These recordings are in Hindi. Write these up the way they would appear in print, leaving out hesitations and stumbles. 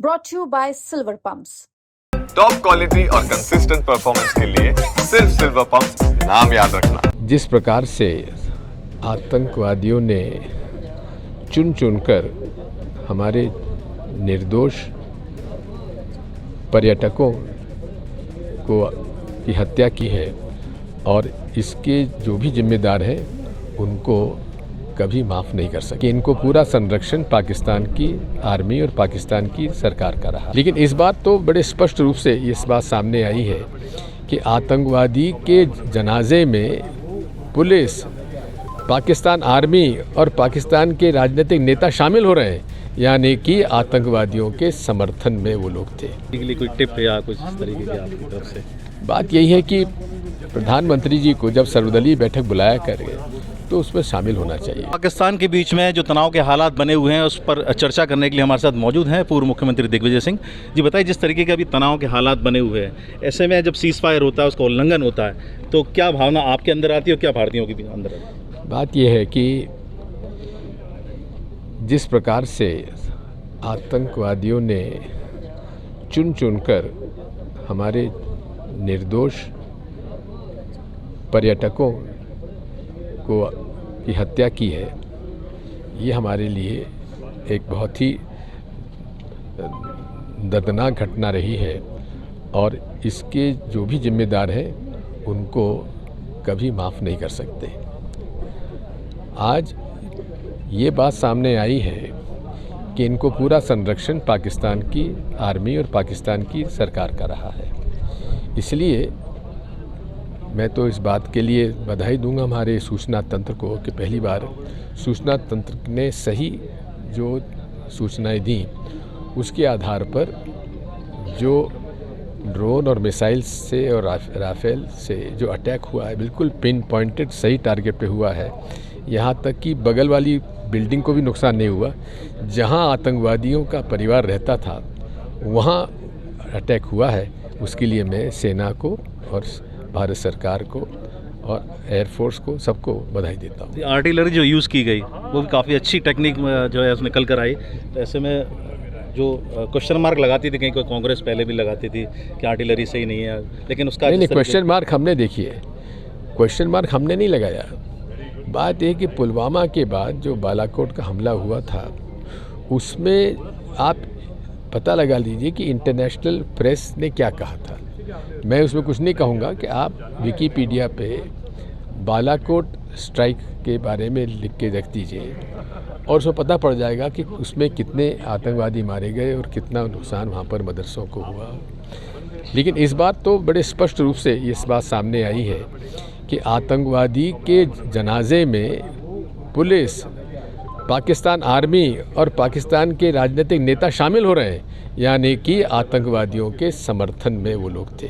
brought to you by Silver Pumps. Top quality और कंसिस्टेंट परफॉर्मेंस के लिए सिर्फ सिल्वर पंप्स नाम याद रखना। जिस प्रकार से आतंकवादियों ने चुन चुनकर हमारे निर्दोष पर्यटकों की हत्या की है और इसके जो भी जिम्मेदार हैं उनको कभी माफ़ नहीं कर सके। इनको पूरा संरक्षण पाकिस्तान की आर्मी और पाकिस्तान की सरकार का रहा। लेकिन इस बार तो बड़े स्पष्ट रूप से इस बात सामने आई है कि आतंकवादी के जनाजे में पुलिस, पाकिस्तान आर्मी और पाकिस्तान के राजनीतिक नेता शामिल हो रहे हैं, यानी कि आतंकवादियों के समर्थन में वो लोग थे। के लिए कोई टिप या कुछ इस तरीके की आपकी तरफ से? बात यही है कि प्रधानमंत्री जी को जब सर्वदलीय बैठक बुलाया करें तो उसमें शामिल होना चाहिए। पाकिस्तान के बीच में जो तनाव के हालात बने हुए हैं उस पर चर्चा करने के लिए हमारे साथ मौजूद हैं पूर्व मुख्यमंत्री दिग्विजय सिंह जी। बताइए, जिस तरीके के अभी तनाव के हालात बने हुए हैं, ऐसे में जब सीज़ फायर होता है, उसका उल्लंघन होता है, तो क्या भावना आपके अंदर आती है और क्या भारतीयों के अंदर आती है? बात यह है कि जिस प्रकार से आतंकवादियों ने चुन चुनकर हमारे निर्दोष पर्यटकों की हत्या की है, ये हमारे लिए एक बहुत ही दर्दनाक घटना रही है और इसके जो भी जिम्मेदार हैं उनको कभी माफ़ नहीं कर सकते। आज ये बात सामने आई है कि इनको पूरा संरक्षण पाकिस्तान की आर्मी और पाकिस्तान की सरकार का रहा है। इसलिए मैं तो इस बात के लिए बधाई दूंगा हमारे सूचना तंत्र को कि पहली बार सूचना तंत्र ने सही जो सूचनाएं दी उसके आधार पर जो ड्रोन और मिसाइल से और राफेल से जो अटैक हुआ है, बिल्कुल पिन पॉइंटेड सही टारगेट पे हुआ है। यहाँ तक कि बगल वाली बिल्डिंग को भी नुकसान नहीं हुआ। जहाँ आतंकवादियों का परिवार रहता था वहाँ अटैक हुआ है। उसके लिए मैं सेना को और भारत सरकार को और एयरफोर्स को सबको बधाई देता हूँ। आर्टिलरी जो यूज़ की गई वो भी काफ़ी अच्छी टेक्निक जो है उसमें निकल कर आई। तो ऐसे में जो क्वेश्चन मार्क लगाती थी, कहीं कोई कांग्रेस पहले भी लगाती थी कि आर्टिलरी सही नहीं है, लेकिन उसका नहीं, क्वेश्चन मार्क हमने देखिए, क्वेश्चन मार्क हमने नहीं लगाया। बात यह कि पुलवामा के बाद जो बालाकोट का हमला हुआ था उसमें आप पता लगा लीजिए कि इंटरनेशनल प्रेस ने क्या कहा था। मैं उसमें कुछ नहीं कहूँगा कि आप विकिपीडिया पे बालाकोट स्ट्राइक के बारे में लिख के रख दीजिए और उसमें पता पड़ जाएगा कि उसमें कितने आतंकवादी मारे गए और कितना नुकसान वहाँ पर मदरसों को हुआ। लेकिन इस बार तो बड़े स्पष्ट रूप से इस बात सामने आई है कि आतंकवादी के जनाजे में पुलिस, पाकिस्तान आर्मी और पाकिस्तान के राजनीतिक नेता शामिल हो रहे हैं, यानी कि आतंकवादियों के समर्थन में वो लोग थे।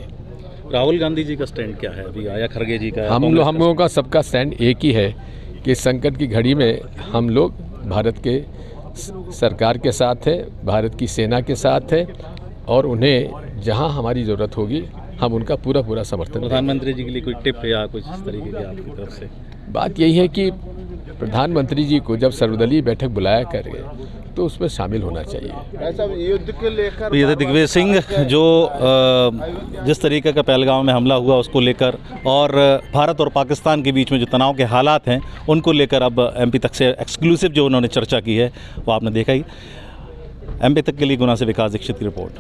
राहुल गांधी जी का स्टैंड क्या है अभी, आया खरगे जी का? हम लोगों का सबका स्टैंड एक ही है कि संकट की घड़ी में हम लोग भारत के सरकार के साथ है, भारत की सेना के साथ है और उन्हें जहां हमारी ज़रूरत होगी हम उनका पूरा समर्थन। प्रधानमंत्री जी के लिए कोई टिप या कुछ इस तरीके की आपकी तरफ से? बात यही है कि प्रधानमंत्री जी को जब सर्वदलीय बैठक बुलाया करें तो उसमें शामिल होना चाहिए। युद्ध के लेकर ये दिग्विजय सिंह जो जिस तरीके का पहलगाम में हमला हुआ उसको लेकर और भारत और पाकिस्तान के बीच में जो तनाव के हालात हैं उनको लेकर अब एमपी तक से एक्सक्लूसिव जो उन्होंने चर्चा की है वो आपने देखा ही। एमपी तक के लिए गुना से विकास दीक्षित की रिपोर्ट।